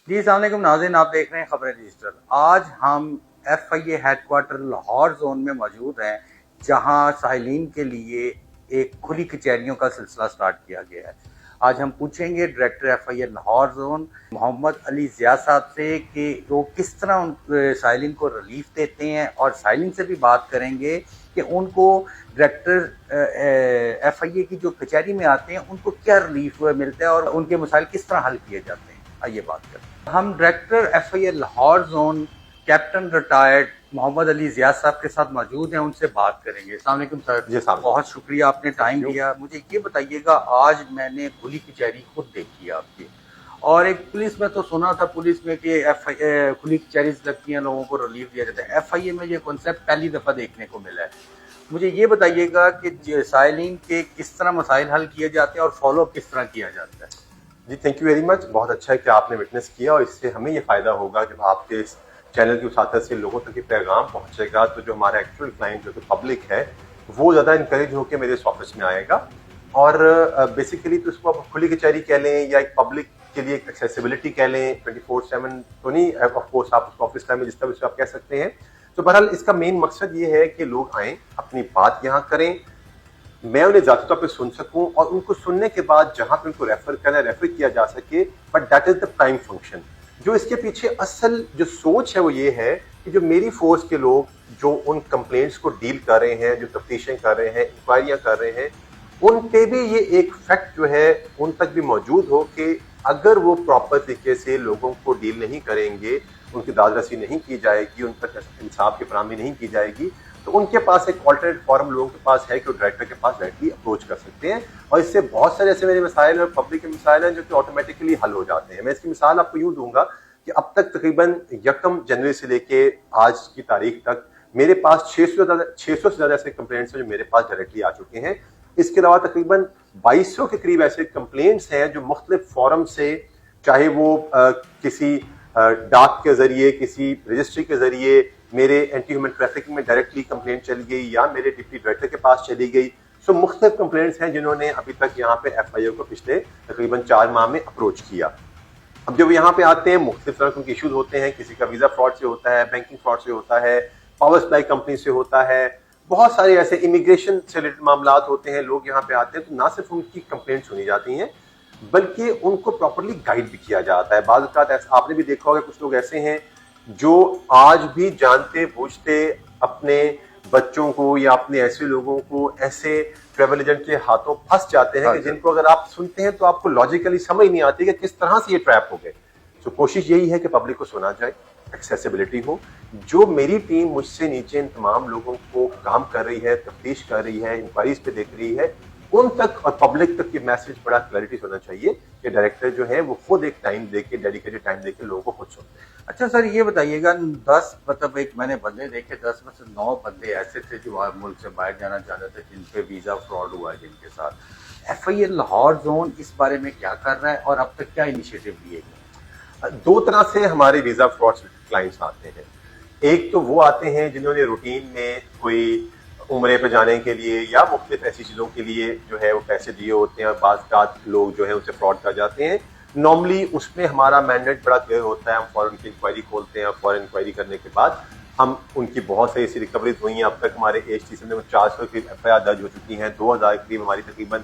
जी अस्सलाम वालेकुम नाज़रीन, आप देख रहे हैं खबरें डिजिटल। आज हम FIA हेडक्वार्टर लाहौर जोन में मौजूद हैं, जहां साइलिन के लिए एक खुली कचहरियों का सिलसिला स्टार्ट किया गया है। आज हम पूछेंगे director FIA Lahore zone Mohammad Ali Zia sahab से कि वो किस तरह साइलिन को रिलीफ देते हैं, और साइलिन से भी बात करेंगे कि उनको डायरेक्टर FIA की जो कचहरी में आते हैं उनको क्या रिलीफ मिलता है और उनके मसाइल किस तरह हल किए जाते हैं। आइए बात करते हैं। हम director FIA Lahore zone captain retired Mohammad Ali Zia sahab के साथ मौजूद हैं, उनसे बात करेंगे। अस्सलाम वालेकुम सर। जी साहब, बहुत शुक्रिया, आपने टाइम दिया। मुझे ये बताइएगा, आज मैंने खुली कचहरी खुद देखी है आपकी, और एक पुलिस में तो सुना था पुलिस में कि खुली कचहरी लगती हैं, लोगों को रिलीफ दिया जाता है। FIA में ये कॉन्सेप्ट पहली दफ़ा देखने को मिला है। मुझे ये बताइएगा कि साइलिन के किस तरह मसाइल हल किए जाते हैं और फॉलोअप किस तरह किया जाता है। जी थैंक यू वेरी मच। बहुत अच्छा है कि आपने विटनेस किया, और इससे हमें ये फ़ायदा होगा जब आपके इस चैनल की वसातत से लोगों तक ये पैगाम पहुंचेगा, तो जो हमारा एक्चुअल क्लाइंट जो कि पब्लिक है वो ज़्यादा इंकरेज होकर मेरे इस ऑफिस में आएगा। और बेसिकली तो इसको आप खुली कचहरी कह लें या एक पब्लिक के लिए एक एक्सेसिबिलिटी कह लें, 24/7 तो नहीं, ऑफकोर्स आप उसको ऑफिस टाइम में जिस तरह से आप कह सकते हैं। तो बहरहाल इसका मेन मकसद ये है कि लोग आएँ, अपनी बात यहाँ करें, मैं उन्हें ज़ाती तौर पे सुन सकूं, और उनको सुनने के बाद जहां पे उनको रेफर किया जा सके। But that is the prime function. जो इसके पीछे असल जो सोच है वो ये है कि जो मेरी फोर्स के लोग जो उन कंप्लेंट्स को डील कर रहे हैं, जो तफ्तीशें कर रहे हैं, इंक्वायरियां कर रहे हैं, उन पे भी ये एक फैक्ट जो है उन तक भी मौजूद हो कि अगर वो प्रॉपर तरीके से लोगों को डील नहीं करेंगे, उनकी दादरसी नहीं की जाएगी, उन तक इंसाफ की फराहमी नहीं की जाएगी, तो उनके पास एक ऑल्टरनेट फॉर्म लोगों के पास है कि वो डायरेक्टर के पास डायरेक्टली अप्रोच कर सकते हैं। और इससे बहुत सारे ऐसे मेरे मसाइल और पब्लिक के मसाइल हैं जो कि ऑटोमेटिकली हल हो जाते हैं। मैं इसकी मिसाल आपको यूं दूंगा कि अब तक तकरीबन 1 जनवरी से लेके आज की तारीख तक मेरे पास 600 से ज्यादा ऐसे कंप्लेंट्स हैं जो मेरे पास डायरेक्टली आ चुके हैं। इसके अलावा तकरीबन 2200 के करीब ऐसे कंप्लेंट्स हैं जो मुख्तलिफ फॉरम से, चाहे वो किसी डाक के जरिए, किसी रजिस्ट्री के जरिए, मेरे एंटी ह्यूमन ट्रैफिकिंग में डायरेक्टली कंप्लेंट चली गई या मेरे डिप्टी डायरेक्टर के पास चली गई। सो मुख्तलिफ कंप्लेंट्स हैं जिन्होंने अभी तक यहाँ पे FIA को पिछले तकरीबन 4 माह में अप्रोच किया। अब जब यहाँ पे आते हैं, मुख्तलिफ तरह के इशूज होते हैं। किसी का वीजा फ्रॉड से होता है, बैंकिंग फ्रॉड से होता है, पावर सप्लाई कंपनी से होता है, बहुत सारे ऐसे इमिग्रेशन से रिलेटेड मामला होते हैं। लोग यहाँ पे आते हैं तो ना सिर्फ उनकी कंप्लेंट सुनी जाती हैं बल्कि उनको प्रॉपरली गाइड भी किया जाता है। बाज़ औक़ात आपने भी देखा होगा, कुछ लोग ऐसे हैं जो आज भी जानते बूझते अपने बच्चों को या अपने ऐसे लोगों को ऐसे ट्रैवल एजेंट के हाथों फंस जाते हैं कि जिनको अगर आप सुनते हैं तो आपको लॉजिकली समझ नहीं आती कि किस तरह से ये ट्रैप हो गए। तो कोशिश यही है कि पब्लिक को सुना जाए, एक्सेसिबिलिटी हो। जो मेरी टीम मुझसे नीचे इन तमाम लोगों को काम कर रही है, तफ्तीश कर रही है, इंक्वायरीज पे देख रही है, उन तक और पब्लिक तक ये मैसेज बड़ा क्लैरिटी होना चाहिए कि डायरेक्टर जो है वो खुद एक टाइम देके, डेडिकेटेड टाइम देके लोगों को खुद सुनते हैं। अच्छा सर, ये बताइएगा, 10 मतलब एक मैंने बंदे देखे, 10 में से 9 बंदे ऐसे थे जो मुल्क से बाहर जाना चाहते थे, जिन पे वीजा फ्रॉड हुआ है जिनके साथ। FIA लाहौर जोन इस बारे में क्या कर रहा है और अब तक क्या इनिशिएटिव लिए गए? 2 तरह से हमारे वीजा फ्रॉड क्लाइंट्स आते हैं। एक तो वो आते हैं जिन्होंने रूटीन में कोई उम्रे पे जाने के लिए या मुख्तलिफ ऐसी चीज़ों के लिए जो है वो पैसे दिए होते हैं, और बाज़ लोग जो है उसे फ्रॉड कर जाते हैं। नॉर्मली उसमें हमारा मैंडेट बड़ा क्लियर होता है। हम फॉरन की इंक्वायरी खोलते हैं, और फॉरन इंक्वायरी करने के बाद हम उनकी बहुत सारी ऐसी रिकवरीज हुई हैं। अब तक हमारे HTC में 400 की FIR दर्ज हो चुकी हैं। 2000 के करीब हमारी तकरीबन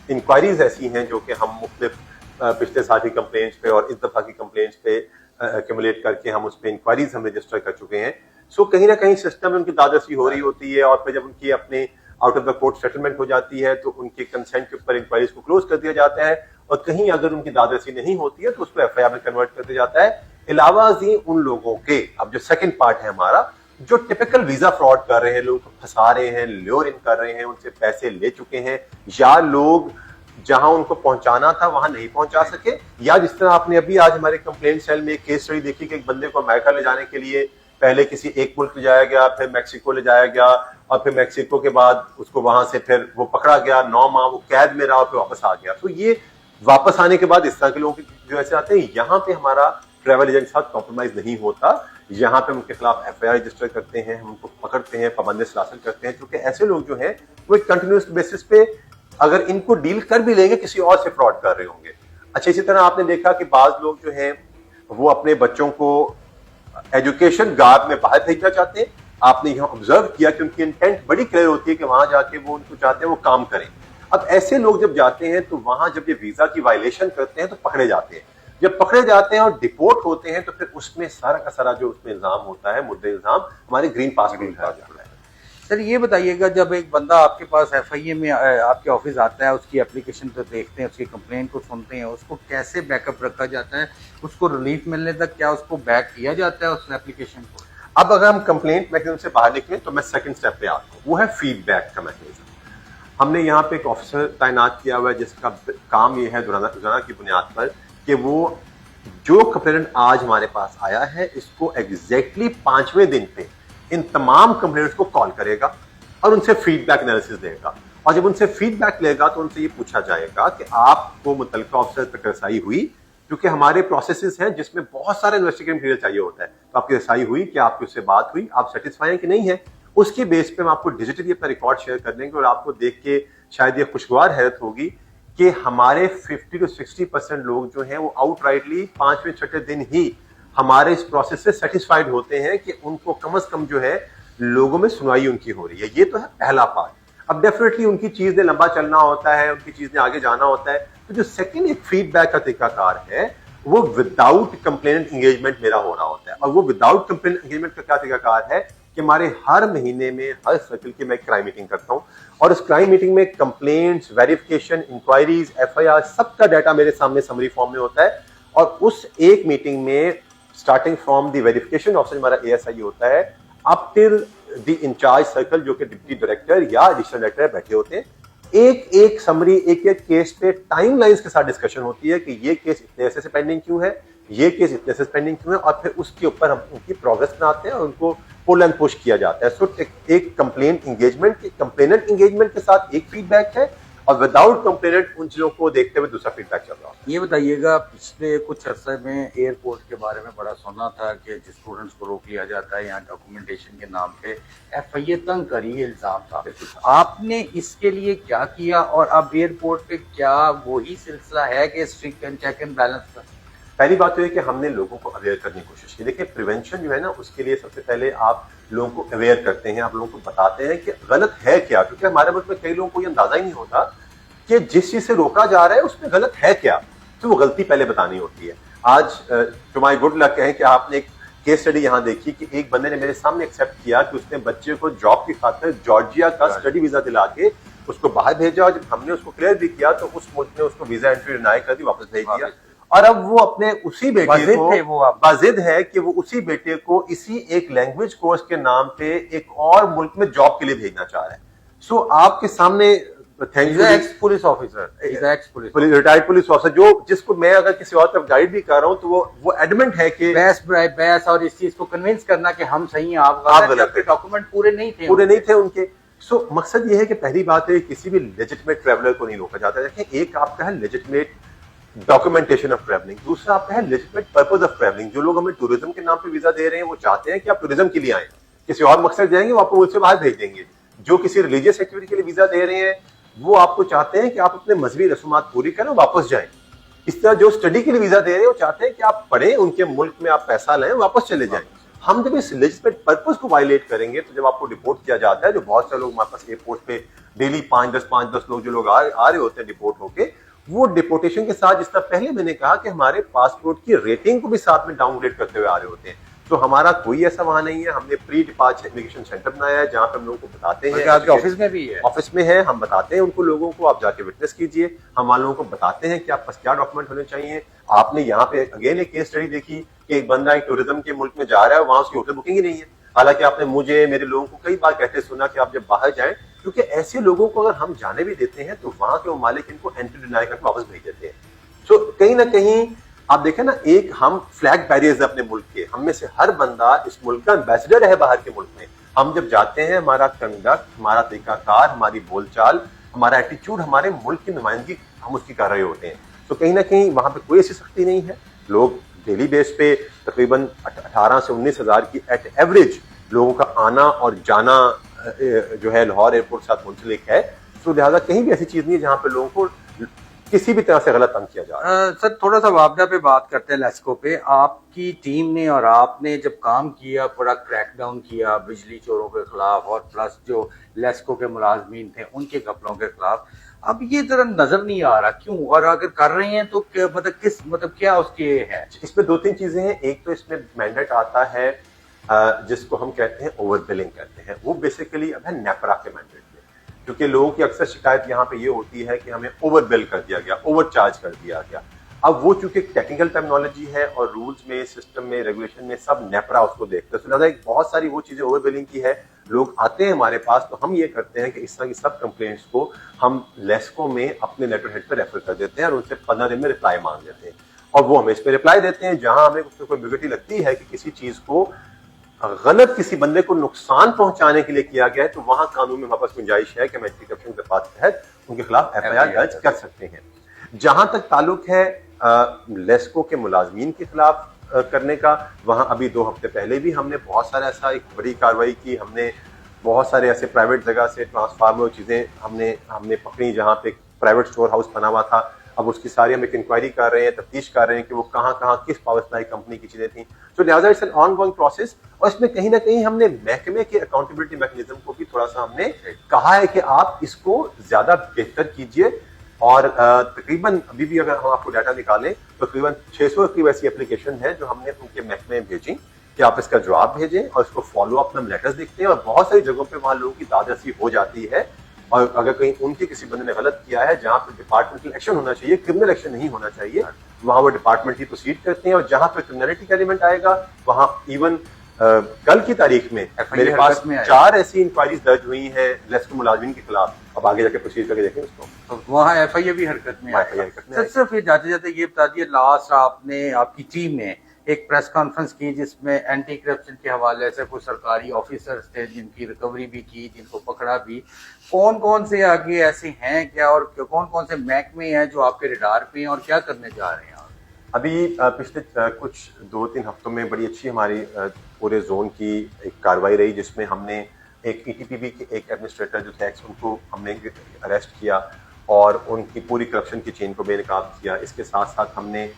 इंक्वायरीज ऐसी हैं जो कि हम मुख्तलिफ पिछले साल की कंप्लेंट्स पे और इस दफ़ा की कंप्लेंट्स पे एक्यूमुलेट करके हम उस पर इंक्वायरीज हम रजिस्टर कर चुके हैं। सो कहीं ना कहीं सिस्टम में उनकी दादरसी हो रही होती है, और फिर जब उनकी अपने out of the court settlement हो जाती है तो उनके कंसेंट के ऊपर इंक्वायरीज को क्लोज कर दिया जाता है, और कहीं अगर उनकी दादरसी नहीं होती है तो उसको FIR में कन्वर्ट कर दिया जाता है। अलावा उन लोगों के, अब जो सेकंड पार्ट है हमारा, जो टिपिकल वीजा फ्रॉड कर रहे हैं, लोगों को फंसा रहे हैं, ल्योर इन कर रहे हैं, उनसे पैसे ले चुके हैं, या लोग जहां उनको पहुंचाना था वहां नहीं पहुंचा सके, या जिस तरह आपने अभी आज हमारे कंप्लेंट सेल में एक केस स्टडी देखी कि एक बंदे को अमेरिका ले जाने के लिए पहले किसी एक मुल्क ले जाया गया, फिर मैक्सिको ले जाया गया, और फिर मैक्सिको के बाद उसको वहां से फिर वो पकड़ा गया, 9 माह वो कैद में रहा और फिर वापस आ गया। तो ये वापस आने के बाद इस तरह के लोगों जो ऐसे आते हैं, यहाँ पे हमारा ट्रैवल एजेंट के साथ कॉम्प्रोमाइज नहीं होता। यहाँ पे उनके खिलाफ FIR रजिस्टर करते हैं, हम उनको पकड़ते हैं, पाबंद सलासल करते हैं, क्योंकि ऐसे लोग जो हैं वो एक कंटिन्यूस बेसिस पे अगर इनको डील कर भी लेंगे किसी और से फ्रॉड कर रहे होंगे। अच्छा, इसी तरह आपने देखा कि बाज लोग जो हैं वो अपने बच्चों को एजुकेशन गार्ड में बाहर भेजना चाहते हैं। आपने यहाँ ऑब्जर्व किया कि उनकी इंटेंट बड़ी क्लियर होती है कि वहां जाके वो उनको चाहते हैं वो काम करें। अब ऐसे लोग जब जाते हैं तो वहां जब ये वीजा की वायलेशन करते हैं तो पकड़े जाते हैं। जब पकड़े जाते हैं और डिपोर्ट होते हैं तो फिर उसमें सारा का सारा जो उसमें इल्जाम होता है, मुद्दे इल्जाम हमारे ग्रीन पास में उठाया जाता है। सर ये बताइएगा, जब एक बंदा आपके पास एफआईए में आपके ऑफिस आता है, उसकी एप्लीकेशन तो देखते हैं, उसकी कंप्लेंट को सुनते हैं, उसको कैसे बैकअप रखा जाता है, उसको रिलीफ मिलने तक क्या उसको बैक किया जाता है उस एप्लीकेशन को? अब अगर हम कंप्लेंट मैकेनिज्म से बाहर निकलें तो मैं सेकंड स्टेप पे आता हूँ, वो है फीडबैक का मैकेनिज्म। हमने यहाँ पे एक ऑफिसर तैनात किया हुआ है जिसका काम ये है रोजाना की बुनियाद पर कि वो जो कंप्लेंट आज हमारे पास आया है इसको एग्जैक्टली 5वें दिन पे इन तमाम कंप्लेंट्स को कॉल करेगा और उनसे फीडबैक एनालिसिस देगा। और जब उनसे फीडबैक लेगा तो उनसे ये पूछा जाएगा कि आपको मुतल्लिका ऑफिसर तक रसाई हुई, क्योंकि हमारे प्रोसेसेस हैं जिसमें बहुत सारा इन्वेस्टिगेटिव मटीरियल चाहिए होता है। तो आपकी रसाई हुई, क्या आपकी उससे बात हुई, आप सेटिस्फाई हैं कि नहीं है, उसके बेस पे हम आपको डिजिटली अपना रिकॉर्ड शेयर कर देंगे। और आपको देख के शायद ये खुशगवार हैरत होगी कि हमारे 50 to 60% लोग जो हैं वो आउटराइटली 5वें-6वें दिन ही हमारे इस प्रोसेस से सेटिस्फाइड होते हैं कि उनको कम से कम जो है लोगों में सुनवाई उनकी हो रही है। ये तो है पहला पार्ट। अब डेफिनेटली उनकी चीज ने लंबा चलना होता है, उनकी चीज ने आगे जाना होता है। तो जो सेकंड एक फीडबैक का तरीकाकार है वो विदाउट कंप्लेनेंट एंगेजमेंट मेरा हो रहा होता है। और वो विदाउट कंप्लेनेंट एंगेजमेंट का क्या तरीकाकार है कि हमारे हर महीने में हर सर्कल की मैं क्राइम मीटिंग करता हूं और उस क्राइम मीटिंग में कंप्लेंट्स, वेरिफिकेशन, इंक्वायरीज, एफआईआर सबका डाटा मेरे सामने समरी फॉर्म में होता है। और उस एक मीटिंग में starting from the verification officer हमारा एएसआई होता है up till the incharge circle जो कि डिप्टी डायरेक्टर या एडिशनल डायरेक्टर बैठे होते हैं। एक एक समरी, एक एक केस पे टाइमलाइंस के साथ डिस्कशन होती है कि ये केस इतने ऐसे से पेंडिंग क्यों है, ये केस इतने से पेंडिंग क्यों है, और फिर उसके ऊपर हम उनकी प्रोग्रेस बनाते हैं और उनको पुल एंड पुश किया जाता है। सो एक कंप्लेनेंट एंगेजमेंट के साथ एक फीडबैक है और विदाउट कंप्लेनेंट उन चीजों को देखते हुए दूसरा फीडबैक चल रहा है। ये बताइएगा, पिछले कुछ अर्से में एयरपोर्ट के बारे में बड़ा सुना था कि जिस स्टूडेंट्स को रोक लिया जाता है यहाँ डॉक्यूमेंटेशन के नाम पे, एफआईए तंग करी इल्जाम था। आपने इसके लिए क्या किया और अब एयरपोर्ट पे क्या वही सिलसिला है कि strict and check and balance का? पहली बात तो है कि हमने लोगों को अवेयर करने की कोशिश की। देखिए प्रिवेंशन जो है ना, उसके लिए सबसे पहले आप लोगों को अवेयर करते हैं, आप लोगों को बताते हैं कि गलत है क्या, क्योंकि हमारे मुल्क में कई लोगों को ये अंदाजा ही नहीं होता कि जिस चीज से रोका जा रहा है उसमें गलत है क्या, तो वो गलती पहले बतानी होती है। आज टू माय गुड लक है कि आपने एक केस स्टडी यहाँ देखी कि एक बंदे ने मेरे सामने एक्सेप्ट किया कि उसने बच्चे को जॉब की खातिर जॉर्जिया का स्टडी वीजा दिला के उसको बाहर भेजा, और जब हमने उसको क्लियर भी किया तो उस मुल्क ने उसको वीजा एंट्री डिनाई कर दी, वापस भेज दिया। और अब वो अपने उसी बेटे को बाजिद है कि वो उसी बेटे को इसी एक लैंग्वेज कोर्स के नाम पे एक और मुल्क में जॉब के लिए भेजना चाह रहा है। सो आपके सामने x police officer, retired police officer, जो जिसको मैं अगर किसी और तरफ गाइड भी कर रहा हूँ तो वो एडमेंट है कि बहस और इस चीज को कन्विंस करना कि हम सही हैं, आप गलत, डॉक्यूमेंट पूरे नहीं थे उनके। सो मकसद ये है कि पहली बात है किसी भी लेजिटिमेट ट्रैवलर को नहीं रोका जाता। देखिए एक आपका है लेजिटिमेट डॉक्यूमेंटेशन ऑफ ट्रैवलिंग, दूसरा आपका है लेजिटिमेट पर्पस ऑफ ट्रैवलिंग। जो लोग हमें टूरिज्म के नाम पे वीजा दे रहे हैं वो चाहते हैं कि आप टूरिज्म के लिए आए, किसी और मकसद जाएंगे वो आपको मुल्क से बाहर भेज देंगे। जो किसी रिलीजियस एक्टिविटी के लिए वीजा दे रहे हैं वो आपको चाहते हैं कि आप अपने मजहबी रसूमात पूरी करें वापस जाएं। इस तरह जो स्टडी के लिए वीजा दे रहे हैं वो चाहते हैं कि आप पढ़ें, उनके मुल्क में आप पैसा लें, वापस चले जाएं। हम जब इस लेजिटिमेट पर्पस को वायलेट करेंगे तो जब आपको डिपोर्ट किया जाता है, जो बहुत सारे लोग हमारे पास एयरपोर्ट पे डेली 5-10 लोग जो लोग आ रहे होते हैं डिपोर्ट होके, वो डिपोर्टेशन के साथ, जिस तरह पहले मैंने कहा कि हमारे पासपोर्ट की रेटिंग को भी साथ में डाउनग्रेड करते हुए आ रहे होते हैं। तो हमारा कोई ऐसा वहां नहीं है। हमने प्री डिपार्चर इमिग्रेशन सेंटर बनाया है जहां पे हम लोगों को बताते हैं, आपके ऑफिस में भी है, ऑफिस में है, हम बताते हैं उनको लोगों को, आप जाके विटनेस कीजिए। हम लोगों को बताते हैं कि आप पास क्या डॉक्यूमेंट होने चाहिए। आपने यहाँ पे अगेन एक केस स्टडी देखी कि एक बंदा एक टूरिज्म के मुल्क में जा रहा है, वहां उसकी होटल बुकिंग ही नहीं है। हालांकि आपने मुझे, मेरे लोगों को कई बार कहते सुना कि आप जब बाहर जाएं, क्योंकि ऐसे लोगों को अगर हम जाने भी देते हैं तो वहां के मालिक इनको एंट्री डिनाई करके वापस भेज देते हैं। सो कहीं ना कहीं आप देखें ना, एक हम फ्लैग बैरियर्स अपने मुल्क के, हम में से हर बंदा इस मुल्क का एम्बेसडर है बाहर के मुल्क में। हम जब जाते हैं, हमारा कंडक्ट, हमारा तरीकाकार, हमारी बोलचाल, हमारा एटीट्यूड हमारे मुल्क की नुमाइंदगी हम उसकी कर रहे होते हैं। तो कहीं ना कहीं वहां पे कोई ऐसी सख्ती नहीं है। लोग डेली बेस पे तकरीबन 18 से 19 हजार की एट एवरेज लोगों का आना और जाना जो है लाहौर एयरपोर्ट साथ मुंसलिक है। तो लिहाजा कहीं भी ऐसी चीज नहीं है जहां पे लोगों को किसी भी तरह से गलत तंग किया जा रहा है। सर थोड़ा सा वापडा पे बात करते हैं, लेस्को पे। आपकी टीम ने और आपने जब काम किया, पूरा क्रैकडाउन किया बिजली चोरों के खिलाफ और प्लस जो लेस्को के मुलाजमीन थे उनके घपलों के खिलाफ, अब ये जरा नजर नहीं आ रहा क्यों? और अगर कर रहे हैं तो मतलब क्या उसके है? इसमें दो तीन चीजें हैं। एक तो इसमें मैंडेट आता है जिसको हम कहते हैं ओवर बिलिंग कहते हैं, वो बेसिकली अब है नेपरा के मैंडेट में, क्योंकि लोगों की अक्सर शिकायत यहाँ पे ये होती है कि हमें ओवर बिल कर दिया गया, ओवर चार्ज कर दिया गया। अब वो चूंकि टेक्निकल टर्मिनोलॉजी है और रूल्स में, सिस्टम में, रेगुलेशन में सब नेपरा उसको देखते हैं, तो लिहाजा बहुत सारी वो चीजें ओवर बिलिंग की है। लोग आते हैं हमारे पास तो हम ये करते हैं कि इस तरह की सब कंप्लेंट्स को हम लेस्को में अपने लेटर हेड पर रेफर कर देते हैं और उनसे 15 दिन में रिप्लाई मांग लेते हैं, और वो हमें इस पर रिप्लाई देते हैं। जहां हमें उसमें कोई बिगटी लगती है कि किसी चीज को गलत किसी बंदे को नुकसान पहुंचाने के लिए किया गया है, तो वहां कानून में हमारे पास गुंजाइश है कि हम एंटी करप्शन के तहत उनके खिलाफ एफआईआर दर्ज कर सकते हैं। जहां तक ताल्लुक है लेस्को के मुलाजमीन के खिलाफ करने का, वहां अभी 2 हफ्ते पहले भी हमने बहुत सारा ऐसा एक बड़ी कार्रवाई की। हमने बहुत सारे ऐसे प्राइवेट जगह से ट्रांसफार्मर चीजें हमने पकड़ी जहां पे प्राइवेट स्टोर हाउस बना हुआ था। अब उसकी सारी हम एक इंक्वायरी कर रहे हैं, तफ्तीश कर रहे हैं कि वो कहाँ कहाँ किस पावर सप्लाई कंपनी की चीजें थी। तो लिहाजा इट्स एन ऑनगोइंग प्रोसेस, और इसमें कहीं ना कहीं हमने महकमे के अकाउंटेबिलिटी मैकेनिज्म को भी थोड़ा सा हमने कहा है कि आप इसको ज्यादा बेहतर कीजिए। और तकरीबन अभी भी अगर हम आपको डाटा निकालें तो तकरीबन 600 की वैसी एप्लीकेशन है जो हमने उनके महकमे में भेजी कि आप इसका जवाब भेजें, और इसको फॉलो अप हम लेटर्स देखते हैं। और बहुत सारी जगहों पे वहां लोगों की दादरसी हो जाती है, और अगर कहीं उनके किसी बंदे ने गलत किया है जहां पर डिपार्टमेंटल एक्शन होना चाहिए, क्रिमिनल एक्शन नहीं होना चाहिए, वहां वो डिपार्टमेंट ही प्रोसीड करते हैं। और जहां पर क्रिमिनलिटी का एलिमेंट आएगा वहां इवन कल की तारीख में मेरे पास 4 ऐसी इंक्वायरीज दर्ज हुई हैं लेस्को मुलाजमीन के खिलाफ। अब आगे जाके प्रोसीड करके देखें उसको, तो वहाँ एफआईआर भी हरकत में आएगा। सर फिर जाते जाते ये बता दिए, लास्ट आपकी टीम ने एक प्रेस कॉन्फ्रेंस की जिसमें एंटी करप्शन के हवाले से कुछ सरकारी ऑफिसर्स थे जिनकी रिकवरी भी की, जिनको पकड़ा भी। कौन कौन से आगे ऐसे हैं क्या, और कौन कौन से महकमे हैं जो आपके रडार पे हैं और क्या करने जा रहे हैं? अभी पिछले कुछ 2-3 हफ्तों में बड़ी अच्छी हमारी पूरे जोन की एक कार्रवाई रही, जिसमें हमने एक ईटीपीबी के एक एडमिनिस्ट्रेटर जो थे उनको हमने अरेस्ट किया और उनकी पूरी करप्शन की चेन को बेनकाब किया। इसके साथ साथ हमने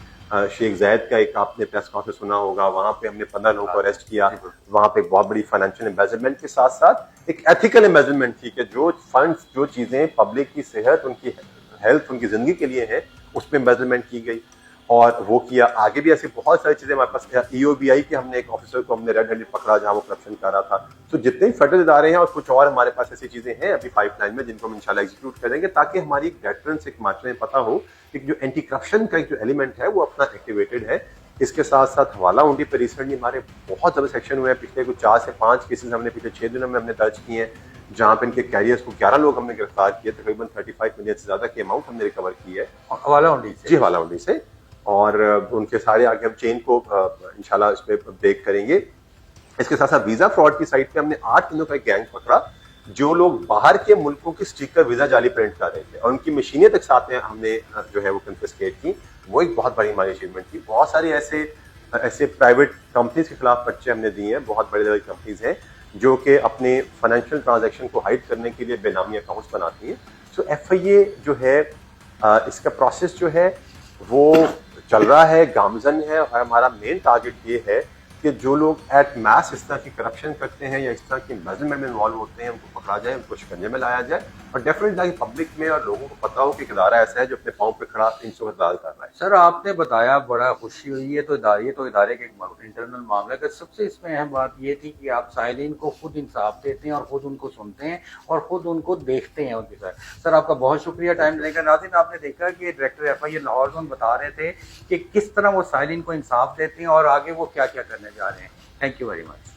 शेख जायद का एक आपने प्रेस कॉन्फ्रेंस सुना होगा, वहां पे हमने 15 लोगों को अरेस्ट किया। वहां पे बहुत बड़ी फाइनेंशियल एम्बेजलमेंट के साथ साथ एक एथिकल एम्बेजलमेंट थी कि जो फंड्स, जो चीजें पब्लिक की सेहत, उनकी हेल्थ, उनकी जिंदगी के लिए है, उस पर एम्बेजलमेंट की गई और वो किया। आगे भी ऐसी बहुत सारी चीजें हमारे पास, ईओबीआई के हमने एक ऑफिसर को हमने रेड हैंडेड पकड़ा जहां वो करप्शन कर रहा था। तो जितने फेडरल इदारे हैं और कुछ और हमारे पास ऐसी चीजें हैं अभी पाइपलाइन में, जिनको हम इंशाल्लाह एग्जीक्यूट करेंगे, ताकि हमारी डेटरेंस एक मात्रा में पता हो कि जो एंटी करप्शन का एक जो एलिमेंट है वो अपना एक्टिवेटेड है। इसके साथ साथ हवाला हुंडी पर रिसेंटली हमारे बहुत ज्यादा सेक्शन हुए हैं। पिछले कुछ 4 से 5 केसेस हमने पिछले 6 दिनों में हमने दर्ज किए हैं, जहां पे इनके कैरियर्स को 11 लोग हमने गिरफ्तार किए। तकरीबन 35 मिलियन से ज्यादा की अमाउंट हमने रिकवर की है हवाला हुंडी से। जी, हवाला हुंडी से। और उनके सारे आगे हम चेन को इंशाल्लाह इस पे ब्रेक करेंगे। इसके साथ साथ वीजा फ्रॉड की साइड पे हमने 8 दिनों का एक गैंग पकड़ा, जो लोग बाहर के मुल्कों के स्टिकर वीजा जाली प्रिंट कर रहे थे और उनकी मशीनें तक साथ में हमने जो है वो कन्फिस्केट की। वो एक बहुत बड़ी हमारी अचीवमेंट थी। बहुत सारे ऐसे प्राइवेट कंपनीज के खिलाफ पर्चे हमने दिए हैं। बहुत बड़ी बड़ी कंपनीज हैं जो कि अपने फाइनेंशियल ट्रांजैक्शन को हाइड करने के लिए बेनामी अकाउंट्स बनाती हैं। सो एफआईए जो है इसका प्रोसेस जो है वो चल रहा है, गामजन है, और हमारा मेन टारगेट ये है कि जो लोग एट मैस इस तरह की करप्शन करते हैं या इस तरह की एम्बेजलमेंट में इन्वॉल्व होते हैं, उनको पकड़ा जाए, उनको शिकंजे में लाया जाए, और डेफिनेटली पब्लिक में और लोगों को पता हो कि इदारा ऐसा है जो अपने पाँव पे खड़ा 300 हड़ताल कर रहा है। सर आपने बताया, बड़ा खुशी हुई है। तो इदारे के इंटरनल मामला का सबसे इसमें अहम बात ये थी कि आप साइलिन को खुद इंसाफ देते हैं और खुद उनको सुनते हैं और खुद उनको देखते हैं उनके साथ। सर आपका बहुत शुक्रिया टाइम देने का। नाज़रीन, आपने देखा कि डायरेक्टर एफआईए लाहौर जोन बता रहे थे कि किस तरह वो साइलिन को इंसाफ देते हैं और आगे वो क्या क्या करने जा रहे हैं। Thank you very much.